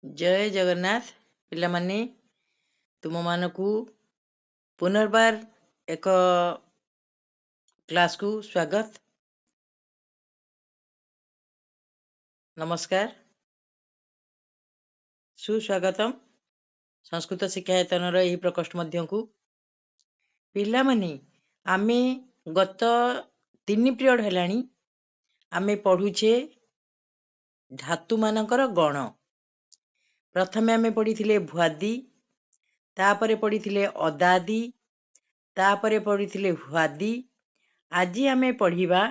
जय जगन्नाथ पिलामाने तुम मानकु पुनर्बार एक क्लास को स्वागत नमस्कार सुस्वागतम संस्कृत शिक्षायतन यही प्रकोष्ठ मध्य को पिलामाने आमे गत 3 पीरियड हेलानी आमे पढुछे धातु मानकर गण प्रथमे आमे पढिथिले भुआदी तापरे पढिथिले अदादी तापरे पढिथिले हुआदी आज आमे पढ़िबा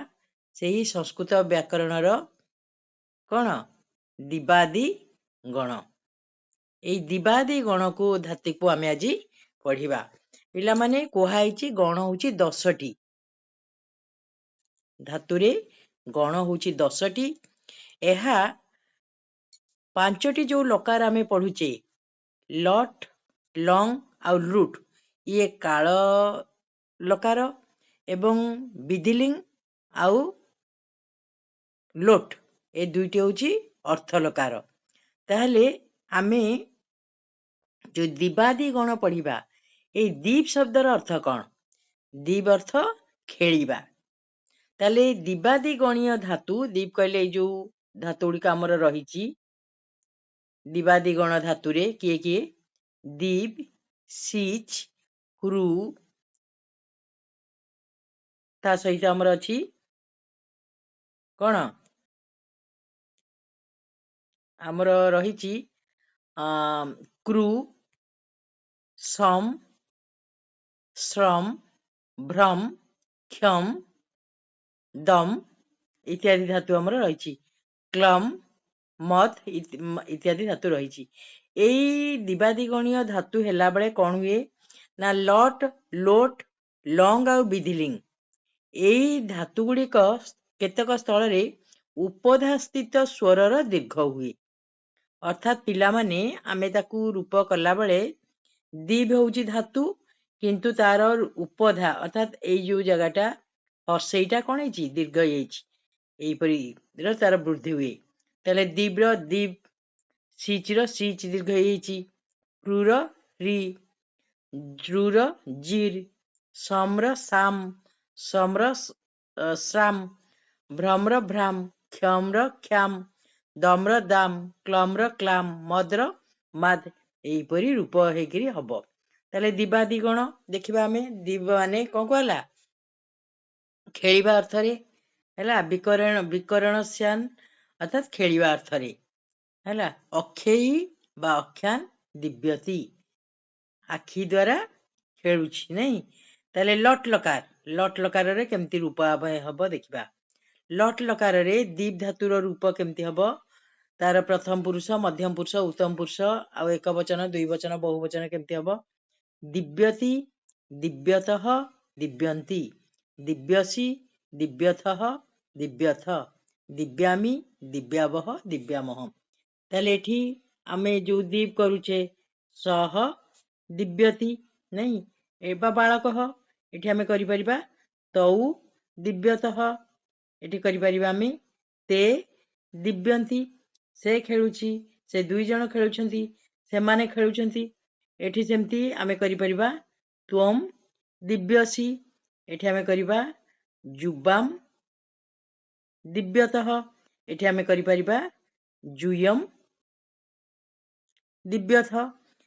सेही संस्कृत व्याकरणर कौन दिवादी गण एई दिवादी गण को धातु को आमे आज पढ़िबा पिला माने कोहाइची गण होची 10टी धातुरे गण होची 10टी एहा 5टी जो लकार आमे पढुचे लट लंग आउ लुट ये काल लकार एवं विधिलिंग आउ लोट ए दुईटी होची अर्थ लकार ताहले आमे जो दिवादी गण पढ़िबा ए दीप शब्दर अर्थ कौन दीप अर्थ खेलिबा ताले दिवादी गणीय धातु दीप कहले जो धातु गुड़िक आमर रही दिवादी गण धातुरे किए किए दीप सीच क्रु ता सहित आमर अछि कौन आमर रही क्रू सम श्रम भ्रम क्षम दम इत्यादि धातु आमर रही क्लम मत इत्यादि धातु रही दिवादी गणीय धातु हेला बेले कौन हुए ना लट लोट लंग आउ विधिलिंग एई धातु गुड़िक केतक स्थल रे उपधा स्थित स्वरर दीर्घ हुए अर्थात पिला माने आमे ताकू रूप कला बेले दीप होउची धातु किंतु तार उपधा अर्थात एई जो जगहटा हर्षईटा कौन है दीर्घ एपरी तार वृद्धि हुए ताले दीप रो दीप सीच रो सीच दीर्घ क्रूर री ज्रूर जीर सम्र साम सम्र श्राम भ्रम्र भ्राम क्षम्र क्षाम दम्र दाम क्लम्र क्लाम मद्र माद एपरी रूप हेकरी हबो ताले दिवादी गण देखिबा आमे दिव माने कोन कहला खेलिबा अर्थ रे हैला विकरण स्यान अर्थात खेलिबा अर्थ रे हैला अक्षयी बा अख्यान दिव्यति आखि द्वारा खेलुछि नहीं ताले लट लकार रे केमती रूप हबो देखिबा लट लकार रे दीप धातुर रूप केमती हबो तार प्रथम पुरुष मध्यम पुरुष उत्तम पुरुष आउ एक वचन दुई वचन बहुवचन केमती हबो दिव्यति दिव्यतः दिव्यन्ति दिव्यसी दिव्यथः दिव्यथ दिव्यामी दिव्यावह दिव्यामह ताले एठी आमे जो दीप करूचे सह दिव्यति नहीं एबा बालकः एठी आमे करि परिबा तौ दिव्यतः एठी करि परिबा आमे ते दिव्यन्ति से खेलुची से दुई जन खेलुछंती से माने खेलुछंती एठी सेमती आमे करि परिबा त्वम दिव्यसी एठी आमे करिबा जुबाम दिव्यतः एठी आमे करि परिबा जुयम दिव्यथ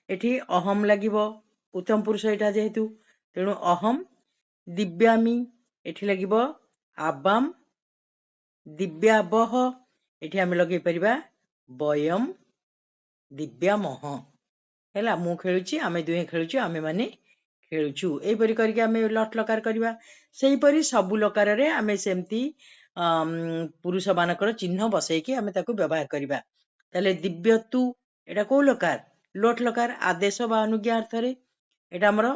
एठी अहम लागिबो उत्तम पुरुष एटा जेहेतु तेणु अहम दिव्यामी एठी लागिबो आबाम दिव्याबह एठी आमे लगे परिबा बयम दिव्यामह हैला मु खेलुची आमे दुहे खेलुची आमे माने खेलुछु एई परि करके आमे लट लकार करबा सेही परि सबु लकार रे आमे सेमती पुरुष मानकर चिन्ह बसैकी आमे ताकू व्यवहार करबा ताले दिव्यतु एटा को लकार लोट लकार आदेश बा अनुज्ञा अर्थ रे एटा हमरो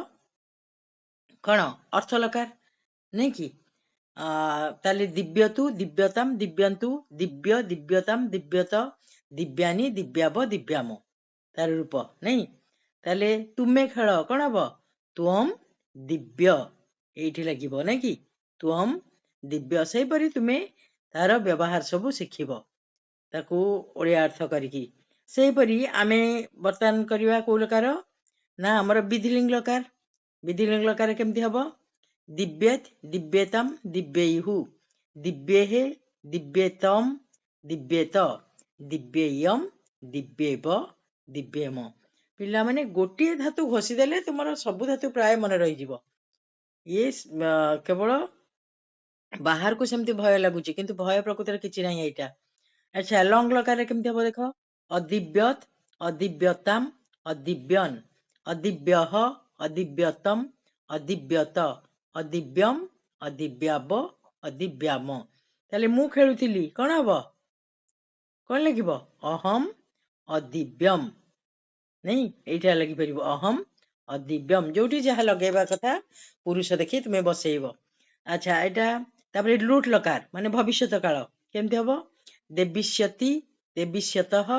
कोन अर्थ लकार नहीं कि ताले दिव्यतु दिव्यतम दिव्यंतु दिव्य दिव्यतम दिव्यत दिव्यानी दिव्याव दिव्याम तार रूप नहीं ताले तुमे खेल कौन हम तुम दिव्य एठी लगिबो नहीं कि तुम दिव्य से परी तुमे तार व्यवहार सब शिखिबो ताकू ओडिया अर्थ करिकी ସେହିପରି ଆମେ ବର୍ତ୍ତମାନ କରିବା କୋଉ ଲକାର ନା ଆମର ବିଧିଲିଙ୍ଗ ଲକାର। ବିଧିଲିଙ୍ଗ ଲକାର କେମିତି ହବ? ଦିବ୍ୟେତ୍ ଦିବ୍ୟେତମ୍ ଦିବ୍ୟୈହୁ ଦିବ୍ୟେଃ ଦିବ୍ୟେତମ୍ ଦିବ୍ୟେତ ଦିବ୍ୟେୟମ୍ ଦିବ୍ୟେବ ଦିବ୍ୟେମ। ପିଲାମାନେ ଗୋଟିଏ ଧାତୁ ଘୋଷି ଦେଲେ ତୁମର ସବୁ ଧାତୁ ପ୍ରାୟ ମନେ ରହିଯିବ। ଇଏ କେବଳ ବାହାରକୁ ସେମିତି ଭୟ ଲାଗୁଛି, କିନ୍ତୁ ଭୟ ପ୍ରକୃତରେ କିଛି ନାହିଁ ଏଇଟା। ଆଚ୍ଛା, ଲଙ୍ଗ ଲକାରରେ କେମିତି ହବ ଦେଖ? ଅଦିବ୍ୟତ୍ ଅଦିବ୍ୟତାମ୍ ଅଦିବ୍ୟନ୍ ଅଦିବ୍ୟଃ ଅଦିବ୍ୟତମ୍ ଅଦିବ୍ୟତ ଅଦିବ୍ୟମ୍ ଅଦିବ୍ୟାବ ଅଦିବ୍ୟାମ। ତାହେଲେ ମୁଁ ଖେଳୁଥିଲି, କଣ ହବ? କଣ ଲେଖିବ? ଅହମ୍ ଅଦିବ୍ୟମ୍। ନାଇଁ, ଏଇଟା ଲାଗିପାରିବ ଅହମ୍ ଅଦିବ୍ୟମ୍। ଯୋଉଠି ଯାହା ଲଗେଇବା କଥା ପୁରୁଷ ଦେଖି ତୁମେ ବସେଇବ। ଆଚ୍ଛା, ଏଇଟା ତାପରେ ଲୁଟ୍ ଲକାର ମାନେ ଭବିଷ୍ୟତ କାଳ କେମିତି ହବ? ଦେବିଷ୍ୟତି ଦେବିଷ୍ୟତଃ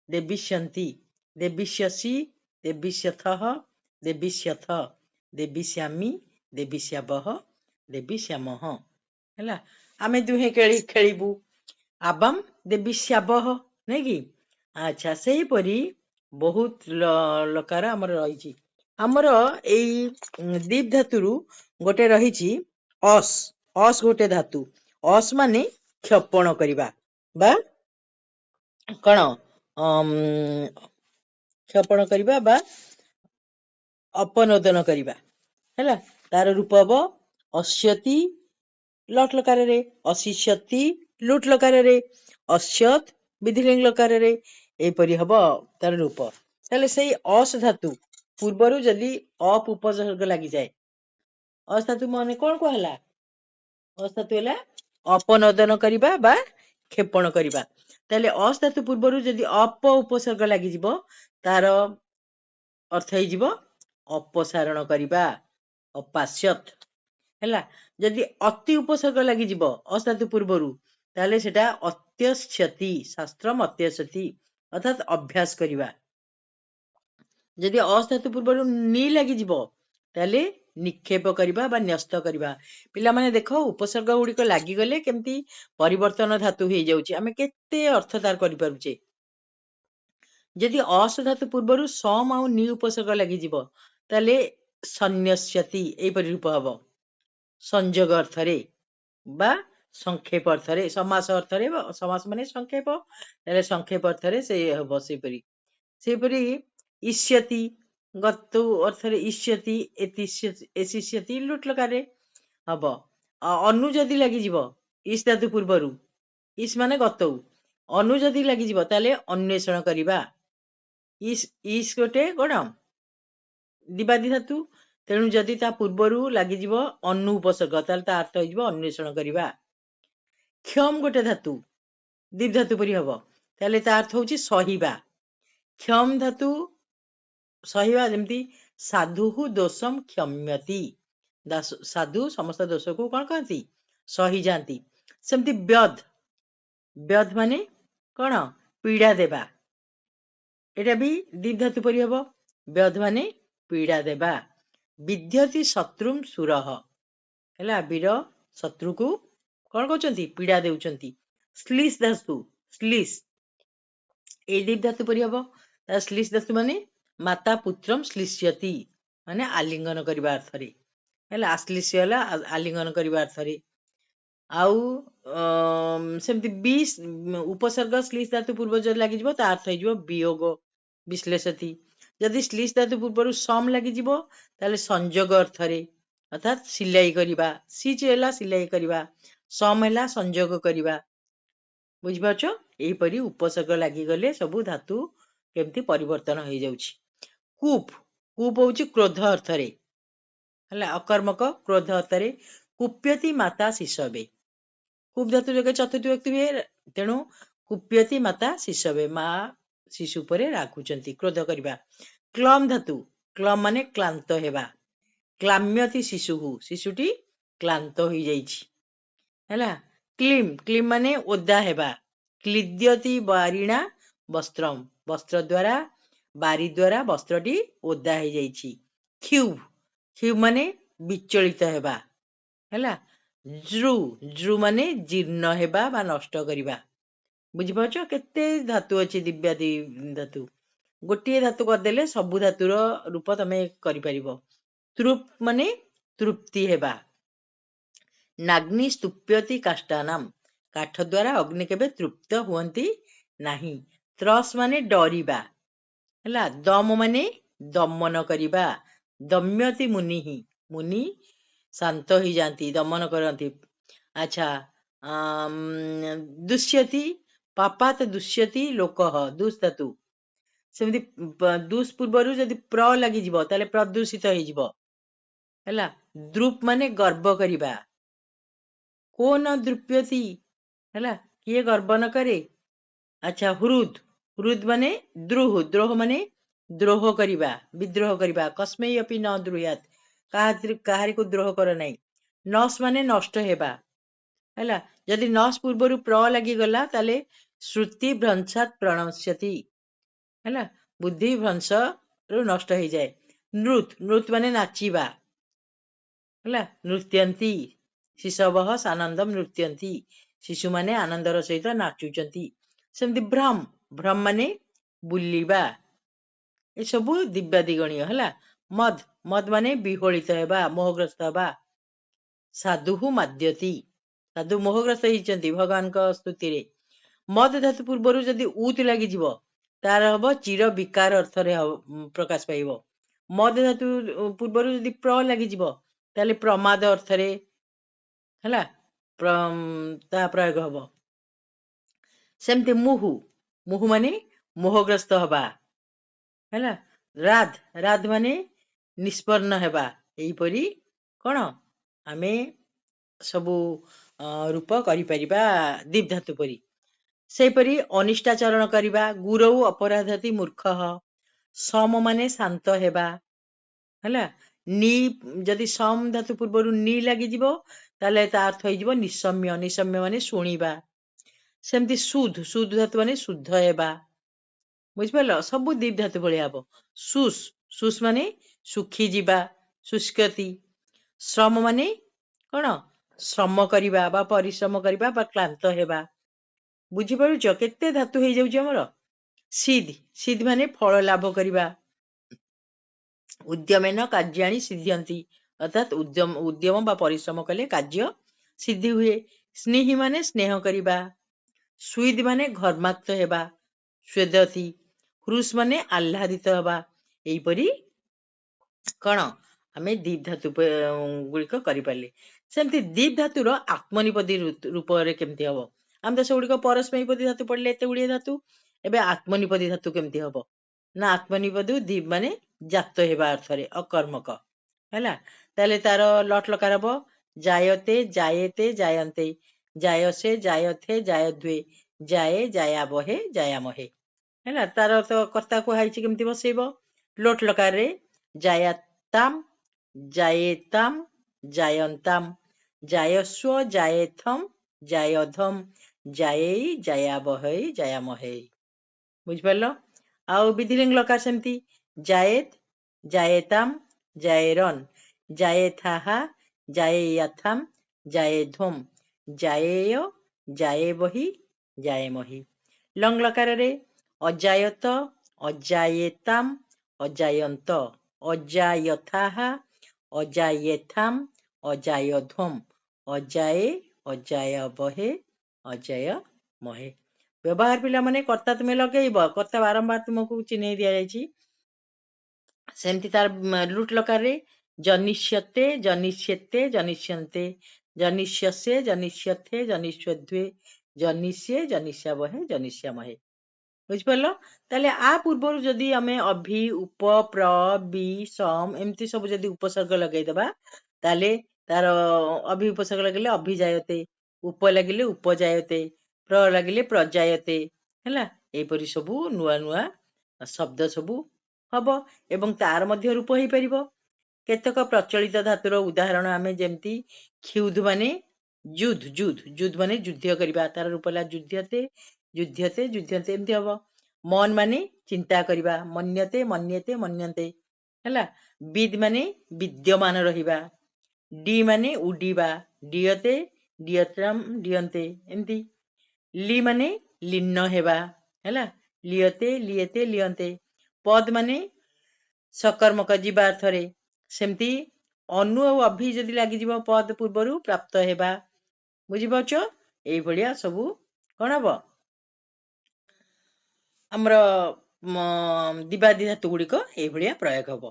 ଦେବିଷ୍ୟନ୍ତି ଦେବିଷ୍ୟସി ଦେବିଷ୍ୟଥଃ ଦେବିଷ୍ୟଥ ଦେବିଷ୍ୟାମି ଦେବିଷ୍ୟାବଃ ଦେବିଷ୍ୟାମଃ। ହେଲା, ଆମେ ଦୁହେଁ ଖେଳିବୁ। ଆବାମ୍ ଦେବିଷ୍ୟାବଃ, ନାଇଁ କି? ଆଚ୍ଛା, ସେହିପରି ବହୁତ ଲକାର ଆମର ରହିଛି। ଆମର ଏଇ ଦୀପ ଧାତୁରୁ ଗୋଟେ ରହିଛି ଅସ୍। ଅସ୍ ଗୋଟେ ଧାତୁ। ଅସ୍ ମାନେ କ୍ଷପଣ କରିବା ବା କଣ କ୍ଷପଣ କରିବା ବା ଅପନୋଦନ କରିବା। ହେଲା, ତାର ରୂପ ହବ ଅସ୍ୟତି ଲଟ୍ ଲକାରରେ, ଅଶିଷ୍ୟତି ଲୁଟ୍ ଲକାରରେ, ଅସ୍ୟତ୍ ବିଧିଲିଙ୍ଗ ଲକାରରେ। ଏପରି ହବ ତାର ରୂପ। ତାହେଲେ ସେଇ ଅସ୍ ଧାତୁ ପୂର୍ବରୁ ଯଦି ଅପ୍ ଉପସର୍ଗ ଲାଗିଯାଏ, ଅସ୍ ଧାତୁ ମାନେ କଣ କୁହାହେଲା? ଅସ୍ ଧାତୁ ହେଲା ଅପନୋଦନ କରିବା ବା କ୍ଷେପଣ କରିବା। ତାହେଲେ ଅସ୍ ଧାତୁ ପୂର୍ବରୁ ଯଦି ଅପ ଉପସର୍ଗ ଲାଗିଯିବ, ତାର ଅର୍ଥ ହେଇଯିବ ଅପସାରଣ କରିବା, ଅପାସ୍ୟତ୍। ହେଲା, ଯଦି ଅତି ଉପସର୍ଗ ଲାଗିଯିବ ଅସ୍ ଧାତୁ ପୂର୍ବରୁ, ତାହେଲେ ସେଟା ଅତ୍ୟସ୍ୟତି, ଶାସ୍ତ୍ରମ୍ ଅତ୍ୟସ୍ୟତି, ଅର୍ଥାତ୍ ଅଭ୍ୟାସ କରିବା। ଯଦି ଅସ୍ ଧାତୁ ପୂର୍ବରୁ ନି ଲାଗିଯିବ, ତାହେଲେ ନିକ୍ଷେପ କରିବା ବା ନ୍ୟସ୍ତ କରିବା। ପିଲାମାନେ ଦେଖ, ଉପସର୍ଗ ଗୁଡିକ ଲାଗିଗଲେ କେମିତି ପରିବର୍ତ୍ତନ ଧାତୁ ହେଇଯାଉଛି, ଆମେ କେତେ ଅର୍ଥ ତାର କରିପାରୁଛେ। ଯଦି ଅସ୍ ଧାତୁ ପୂର୍ବରୁ ସମ୍ ଆଉ ନି ଉପସର୍ଗ ଲାଗିଯିବ, ତାହେଲେ ସନ୍ନ୍ୟସ୍ୟତି ଏଇପରି ରୂପ ହବ। ସଂଯୋଗ ଅର୍ଥରେ ବା ସଂକ୍ଷେପ ଅର୍ଥରେ, ସମାସ ଅର୍ଥରେ, ସମାସ ମାନେ ସଂକ୍ଷେପ, ତାହେଲେ ସଂକ୍ଷେପ ଅର୍ଥରେ ସେ ହବ ସେହିପରି। ସେହିପରି ଇଷ୍ୟତି ଗତୁ ଅର୍ଥରେ ଇଷ୍ୟତି, ଏସିଷ୍ୟତି ଲୁଟ୍ ଲକାରରେ ହବ। ଅନୁ ଯଦି ଲାଗିଯିବ ଇସ୍ ଧାତୁ ପୂର୍ବରୁ, ଇସ୍ ମାନେ ଗତଉ, ଅନୁ ଯଦି ଲାଗିଯିବ ତାହେଲେ ଅନ୍ୱେଷଣ କରିବା। ଇସ୍ ଗୋଟେ କଣ? ଦିବାଦୀ ଧାତୁ, ତେଣୁ ଯଦି ତା ପୂର୍ବରୁ ଲାଗିଯିବ ଅନୁ ଉପସର୍ଗ, ତାହେଲେ ତା ଅର୍ଥ ହେଇଯିବ ଅନ୍ୱେଷଣ କରିବା। କ୍ଷମ ଗୋଟେ ଧାତୁ, ଦୀପ ଧାତୁ ପରି ହବ, ତାହେଲେ ତା ଅର୍ଥ ହଉଛି ସହିବା। କ୍ଷମ ଧାତୁ ସହିବା, ଯେମିତି ସାଧୁହୁ ଦୋଷମ୍ କ୍ଷମ୍ୟତି, ସାଧୁ ସମସ୍ତ ଦୋଷକୁ କଣ କହନ୍ତି? ସହିଯାଆନ୍ତି। ସେମିତି ବ୍ୟଧ୍, ବ୍ୟଧ୍ ମାନେ କଣ? ପୀଡା ଦେବା। ଏଟା ବି ଦୀପ ଧାତୁ ପରି ହବ, ବ୍ୟଧ୍ ମାନେ ପୀଡା ଦେବା। ବିଦ୍ୟତି ଶତ୍ରୁମ୍ ସୁରଃ, ହେଲା, ବୀର ଶତ୍ରୁକୁ କଣ କରୁଛନ୍ତି? ପୀଡା ଦେଉଛନ୍ତି। ଶ୍ଲିଷ୍ ଧାତୁ, ଶ୍ଲିଷ୍ ଏଇ ଦୀପ ଧାତୁ ପରି ହବ। ଶ୍ଲିଷ୍ ଧାତୁ ମାନେ ମାତା ପୁତ୍ରମ୍ ଶ୍ଲିଷ୍ୟତି, ମାନେ ଆଲିଙ୍ଗନ କରିବା ଅର୍ଥରେ। ହେଲା, ଆଶ୍ଲିଷ୍ୟ ହେଲା ଆଲିଙ୍ଗନ କରିବା ଅର୍ଥରେ। ଆଉ ସେମିତି ବି ଉପସର୍ଗ ଶ୍ଲିଷ୍ ଧାତୁ ପୂର୍ବ ଯଦି ଲାଗିଯିବ, ତା ଅର୍ଥ ହେଇଯିବ ବିୟୋଗ, ବିଶ୍ଳେଷତି। ଯଦି ଶ୍ଲିଷ୍ ଧାତୁ ପୂର୍ବରୁ ସମ୍ ଲାଗିଯିବ, ତାହେଲେ ସଂଯୋଗ ଅର୍ଥରେ, ଅର୍ଥାତ୍ ସିଲାଇ କରିବା। ସିଚ୍ ହେଲା ସିଲାଇ କରିବା, ସମ୍ ହେଲା ସଂଯୋଗ କରିବା। ବୁଝିପାରୁଛ? ଏହିପରି ଉପସର୍ଗ ଲାଗିଗଲେ ସବୁ ଧାତୁ କେମିତି ପରିବର୍ତ୍ତନ ହେଇଯାଉଛି। କୁପ୍, କୁପ୍ ହଉଛି କ୍ରୋଧ ଅର୍ଥରେ, ହେଲା, ଅକର୍ମକ କ୍ରୋଧ ଅର୍ଥରେ। କୁପ୍ୟତି ମାତା ଶିଶବେ, କୁପ୍ ଧାତୁ ଯୋଗେ ଚତୁର୍ଥୀ ବ୍ୟକ୍ତି ହୁଏ, ତେଣୁ କୁପ୍ୟତି ମାତା ଶିଶବେ, ମା ଶିଶୁ ଉପରେ ରାଗୁଛନ୍ତି, କ୍ରୋଧ କରିବା। କ୍ଲମ୍ ଧାତୁ, କ୍ଲମ୍ ମାନେ କ୍ଲାନ୍ତ ହେବା। କ୍ଲାମ୍ୟତି ଶିଶୁହୁ, ଶିଶୁଟି କ୍ଲାନ୍ତ ହୋଇଯାଇଛି। ହେଲା, କ୍ଲିମ୍, କ୍ଲିମ୍ ମାନେ ଓଦା ହେବା। କ୍ଲିଦ୍ୟତି ବାରିଣା ବସ୍ତ୍ରମ୍, ବସ୍ତ୍ର ଦ୍ଵାରା, ବାରି ଦ୍ଵାରା ବସ୍ତ୍ରଟି ଓଦା ହେଇଯାଇଛି। କ୍ଷୁବ୍, କ୍ଷୁବ୍ ମାନେ ବିଚଳିତ ହେବା। ହେଲା, ଜୃ, ଜୃ ମାନେ ଜୀର୍ଣ୍ଣ ହେବା ବା ନଷ୍ଟ କରିବା। ବୁଝିପାରୁଛ କେତେ ଧାତୁ ଅଛି ଦିବ୍ୟାଦି ଧାତୁ। ଗୋଟିଏ ଧାତୁ କରିଦେଲେ ସବୁ ଧାତୁର ରୂପ ତମେ କରିପାରିବ। ତୃପ୍ ମାନେ ତୃପ୍ତି ହେବା। ନାଗ୍ନି ସ୍ତୁପ୍ୟତି କାଷ୍ଠାନାମ୍, କାଠ ଦ୍ୱାରା ଅଗ୍ନି କେବେ ତୃପ୍ତ ହୁଅନ୍ତି ନାହିଁ। ତ୍ରସ୍ ମାନେ ଡରିବା ହେଲା। ଦମ ମାନେ ଦମନ କରିବା। ଦମ୍ୟତି ମୁନିଃ, ମୁନି ଶାନ୍ତ ହେଇଯାନ୍ତି, ଦମନ କରନ୍ତି। ଆଚ୍ଛା, ଦୁଷ୍ୟତି ପାପାତ ଦୁଷ୍ୟତି ଲୋକଃ, ଦୁସ୍ ଧାତୁ। ସେମିତି ଦୁସ୍ ପୂର୍ବରୁ ଯଦି ପ୍ର ଲାଗିଯିବ ତାହେଲେ ପ୍ରଦୂଷିତ ହେଇଯିବ ହେଲା। ଦ୍ରୁପ୍ ମାନେ ଗର୍ବ କରିବା। କୋ ନ ଦୃପ୍ୟତି ହେଲା, କିଏ ଗର୍ବ ନ କରେ। ଆଚ୍ଛା, ହୃଦ୍, ହୃଦ୍ ମାନେ ଦ୍ରୋହ, ଦ୍ରୋହ ମାନେ ଦ୍ରୋହ କରିବା, ବିଦ୍ରୋହ କରିବା। କସ୍ମୈ ଅପି ନ ଦ୍ରୁୟାତ୍, କାହାରିକୁ ଦ୍ରୋହ କର ନାହିଁ। ନସ୍ ମାନେ ନଷ୍ଟ ହେବା ହେଲା। ଯଦି ନସ୍ ପୂର୍ବରୁ ପ୍ର ଲାଗିଗଲା ତାହେଲେ ଶ୍ରୁତି ଭ୍ରଂଶାତ୍ ପ୍ରଣଶ୍ୟତି ହେଲା, ବୁଦ୍ଧି ଭ୍ରଂଶ ରୁ ନଷ୍ଟ ହେଇଯାଏ। ନୃତ୍, ନୃତ୍ ମାନେ ନାଚିବା ହେଲା। ନୃତ୍ୟନ୍ତି ଶିଶବଃ ସାନନ୍ଦମ୍ ନୃତ୍ୟନ୍ତି, ଶିଶୁମାନେ ଆନନ୍ଦର ସହିତ ନାଚୁଛନ୍ତି। ସେମିତି ଭ୍ରମ୍, ଭ୍ରମ୍ ମାନେ ବୁଲିବା। ଏସବୁ ଦିବ୍ୟାଦି ଗଣୀୟ ହେଲା। ମଦ୍, ମଦ୍ ମାନେ ବିହଳିତ ହେବା, ମୋହଗ୍ରସ୍ତ ହେବା। ସାଧୁହୁ ମାଦ୍ୟତି, ସାଧୁ ମୋହଗ୍ରସ୍ତ ହେଇଛନ୍ତି ଭଗବାନଙ୍କ ସ୍ତୁତିରେ। ମଦ୍ ଧାତୁ ପୂର୍ବରୁ ଯଦି ଉତ୍ ଲାଗିଯିବ ତାର ହବ ଚିର ବିକାର ଅର୍ଥରେ ପ୍ରକାଶ ପାଇବ। ମଦ୍ ଧାତୁ ପୂର୍ବରୁ ଯଦି ପ୍ର ଲାଗିଯିବ ତାହେଲେ ପ୍ରମାଦ ଅର୍ଥରେ ହେଲା ତାହା ପ୍ରୟୋଗ ହବ। ସେମିତି ମୁହୁ, ମୁହୁ ମାନେ ମୋହଗ୍ରସ୍ତ ହବା ହେଲା। ରାଧ୍, ରାଧ୍ ମାନେ ନିଷ୍ପନ୍ନ ହେବା। ଏହିପରି କଣ ଆମେ ସବୁ ରୂପ କରିପାରିବା ଦୀପ୍ ଧାତୁ ପରି। ସେହିପରି ଅନିଷ୍ଟାଚରଣ କରିବା। ଗୁରଉ ଅପରାଧତି ମୂର୍ଖଃ, ସମ ମାନେ ଶାନ୍ତ ହେବା ହେଲା। ନି, ଯଦି ସମ୍ ଧାତୁ ପୂର୍ବରୁ ନି ଲାଗିଯିବ ତାହେଲେ ତା ଅର୍ଥ ହେଇଯିବ ନିସମ୍ୟ, ନିସମ୍ୟ ମାନେ ଶୁଣିବା। ସେମିତି ସୁଧ୍, ସୁଧ୍ ଧାତୁ ମାନେ ଶୁଦ୍ଧ ହେବା। ବୁଝିପାରିଲ, ସବୁ ଦୀପ୍ ଧାତୁ ଭଳିଆ ହବ। ଶୁଷ୍, ଶୁଷ୍ ମାନେ ଶୁଖି ଯିବା, ଶୁଷ୍କତି। ଶ୍ରମ ମାନେ କଣ, ଶ୍ରମ କରିବା ବା ପରିଶ୍ରମ କରିବା ବା କ୍ଳାନ୍ତ ହେବା। ବୁଝିପାରୁଛ କେତେ ଧାତୁ ହେଇଯାଉଛି ଆମର। ସିଦ୍ଧ୍, ସିଦ୍ଧ୍ ମାନେ ଫଳ ଲାଭ କରିବା। ଉଦ୍ୟମେନ କାର୍ଯ୍ୟାଣି ସିଦ୍ଧ୍ୟନ୍ତି, ଅର୍ଥାତ୍ ଉଦ୍ୟମ ବା ପରିଶ୍ରମ କଲେ କାର୍ଯ୍ୟ ସିଦ୍ଧି ହୁଏ। ସ୍ନେହୀ ମାନେ ସ୍ନେହ କରିବା। ସ୍ୱିଦ୍ ମାନେ ଘର୍ମାକ୍ତ ହେବା, ସ୍ୱେଦତି। ହୃଷ୍ ମାନେ ଆହ୍ଲାଦିତ ହେବା। ଏହିପରି କଣ ଆମେ ଦୀପ୍ ଧାତୁ ଗୁଡିକ କରିପାରିଲେ। ସେମିତି ଦୀପ୍ ଧାତୁର ଆତ୍ମନିପଦୀ ରୂପରେ କେମିତି ହବ। ଆମେ ତ ସେଗୁଡିକ ପରସ୍ମୈପଦୀ ଧାତୁ ପଢିଲେ ଏତେ ଗୁଡିଏ ଧାତୁ। ଏବେ ଆତ୍ମନିପଦୀ ଧାତୁ କେମିତି ହବ ନା, ଆତ୍ମନିପଦୀ ଦୀପ୍ ମାନେ ଜାତ ହେବା ଅର୍ଥରେ, ଅକର୍ମକ ହେଲା। ତାହେଲେ ତାର ଲଟ୍ ଲକାର ହବ ଜାୟତେ, ଜାୟେତେ, ଜାୟନ୍ତେ, ଜାୟସେ, ଜାୟଥେ, ଜାୟଧ୍ୱେ, ଜାୟେ, ଜାୟାବହେ, ଜାୟାମହେ ହେଲା। ତାର ତ କର୍ତ୍ତା କୁହାଯାଇଛି କେମିତି ବସେଇବ। ଲୋଟ୍ ଲକାରରେ ଜାୟାତାମ୍, ଜାୟେତାମ୍, ଜାୟନ୍ତାମ୍, ଜାୟସ୍ୱ, ଜାୟେଥମ୍, ଜାୟଧମ୍, ଜାୟେଇ, ଜାୟାବହୈ, ଜାୟାମହେ। ବୁଝିପାରିଲ। ଆଉ ବିଧିଲିଙ୍ଗ ଲକାର ସେମିତି ଜାୟେତ୍, ଜାୟେତାମ୍, ଜାୟେରନ୍, ଜାୟେଥାହା, ଜାୟେୟାଥାମ୍, ଜାୟେଧ୍ୱମ୍, ଜାୟେୟ, ଜାୟେବହି, ଜାୟେମହି। ଲଙ୍ଗ୍ ଲକାରରେ ଅଜାୟତ, ଅଜାୟେତାମ୍, ଅଜାୟନ୍ତ, ଅଜାୟଥାହା, ଅଜାୟେଥାମ୍, ଅଜାୟଧ୍ୱମ୍, ଅଜାୟେ, ଅଜାୟବହେ, ଅଜାୟମହେ। ବ୍ୟବହାର ପିଲାମାନେ କର୍ତ୍ତା ତୁମେ ଲଗେଇବ, କର୍ତ୍ତା ବାରମ୍ବାର ତୁମକୁ ଚିହ୍ନେଇ ଦିଆଯାଇଛି। ସେମିତି ତାର ଲୁଟ୍ ଲକାରରେ ଜନିଷ୍ୟତେ, ଜନିଷ୍ୟେତେ, ଜନିଷ୍ୟନ୍ତେ, ଜନିଷ୍ୟସେ, ଜନିଷ୍ୟଥେ, ଜନିଷ୍ୟଧ୍ୱେ, ଜନିଷ୍ୟେ, ଜନିଷ୍ୟାବହେ, ଜନିଷ୍ୟାମହେ। ବୁଝିପାରିଲ। ତାହେଲେ ଆ ପୂର୍ବରୁ ଯଦି ଆମେ ଅଭି, ଉପ, ପ୍ର, ବି, ସମ୍ ଏମିତି ସବୁ ଯଦି ଉପସର୍ଗ ଲଗେଇଦବା ତାହେଲେ ତାର ଅଭି ଉପସର୍ଗ ଲାଗିଲେ ଅଭିଜାୟତେ, ଉପ ଲାଗିଲେ ଉପଜାୟତେ, ପ୍ର ଲାଗିଲେ ପ୍ରଜାୟତେ ହେଲା। ଏହିପରି ସବୁ ନୂଆ ନୂଆ ଶବ୍ଦ ସବୁ ହବ ଏବଂ ତାର ମଧ୍ୟ ରୂପ ହେଇପାରିବ। କେତେକ ପ୍ରଚଳିତ ଧାତୁର ଉଦାହରଣ ଆମେ ଯେମିତି କ୍ଷୁଧ୍ ମାନେ ଯୁଧ୍, ଯୁଧ୍, ଯୁଧ୍ ମାନେ ଯୁଦ୍ଧ କରିବା, ତାର ରୂପ ହେଲା ଯୁଧ୍ୟତେ, ଯୁଧ୍ୟତେ, ଯୁଧ୍ୟନ୍ତେ ଏମିତି ହବ। ମନ୍ ମାନେ ଚିନ୍ତା କରିବା, ମନ୍ୟତେ, ମନ୍ୟତେ, ମନ୍ୟନ୍ତେ ହେଲା। ବିଦ୍ ମାନେ ବିଦ୍ୟମାନ ରହିବା। ଡି ମାନେ ଉଡିବା, ଡିୟତେ, ଡିୟତ୍ରମ୍, ଡିୟନ୍ତେ ଏମିତି। ଲି ମାନେ लीन हेबा हैला लियते लियते लियंते पद माने सकर्मक जीवा अर्थरे सेमती अनु और अभि जदि लागि जीव पद पूर्वरु प्राप्त हेबा बुझी पाउछ एई भलिया सबु कोन हबो ଆମର ଦିବାଦୀ ଧାତୁ ଗୁଡ଼ିକ ଏଇଭଳିଆ ପ୍ରୟୋଗ ହବ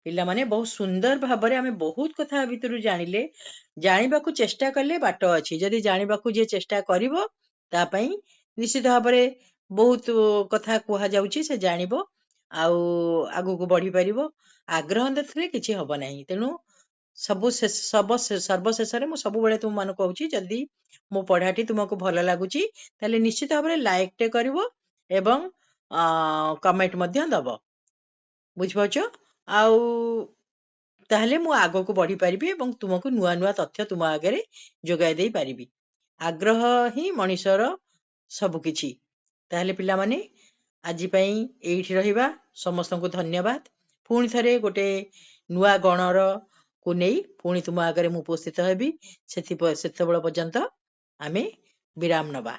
ପିଲାମାନେ ବହୁତ ସୁନ୍ଦର ଭାବରେ ଆମେ ବହୁତ କଥା ଭିତରୁ ଜାଣିଲେ ଜାଣିବାକୁ ଚେଷ୍ଟା କଲେ ବାଟ ଅଛି ଯଦି ଜାଣିବାକୁ ଯିଏ ଚେଷ୍ଟା କରିବ ତା ପାଇଁ ନିଶ୍ଚିତ ଭାବରେ ବହୁତ କଥା କୁହାଯାଉଛି ସେ ଜାଣିବ ଆଉ ଆଗକୁ ବଢି ପାରିବ ଆଗ୍ରହ ନଥିଲେ କିଛି ହବ ନାହିଁ ତେଣୁ ସର୍ବଶେଷରେ ମୁଁ ସବୁବେଳେ ତୁମମାନଙ୍କୁ କହୁଛି ଯଦି ମୋ ପଢାଟି ତୁମକୁ ଭଲ ଲାଗୁଛି ତାହେଲେ ନିଶ୍ଚିତ ଭାବରେ ଲାଇକ୍ ଟେ କରିବ ଏବଂ କମେଣ୍ଟ ମଧ୍ୟ ଦବ ବୁଝିପାରୁଛ ଆଉ ତାହେଲେ ମୁଁ ଆଗକୁ ବଢି ପାରିବି ଏବଂ ତୁମକୁ ନୂଆ ନୂଆ ତଥ୍ୟ ତୁମ ଆଗରେ ଯୋଗାଇ ଦେଇ ପାରିବି ଆଗ୍ରହ ହିଁ ମଣିଷର ସବୁକିଛି ତାହେଲେ ପିଲାମାନେ ଆଜି ପାଇଁ ଏଇଠି ରହିବା ସମସ୍ତଙ୍କୁ ଧନ୍ୟବାଦ ପୁଣି ଥରେ ଗୋଟେ ନୂଆ ଗଣର କୁ ନେଇ ପୁଣି ତୁମ ଆଗରେ ମୁଁ ଉପସ୍ଥିତ ହେବି ସେତେବେଳେ ପର୍ଯ୍ୟନ୍ତ ଆମେ ବିରାମ ନବା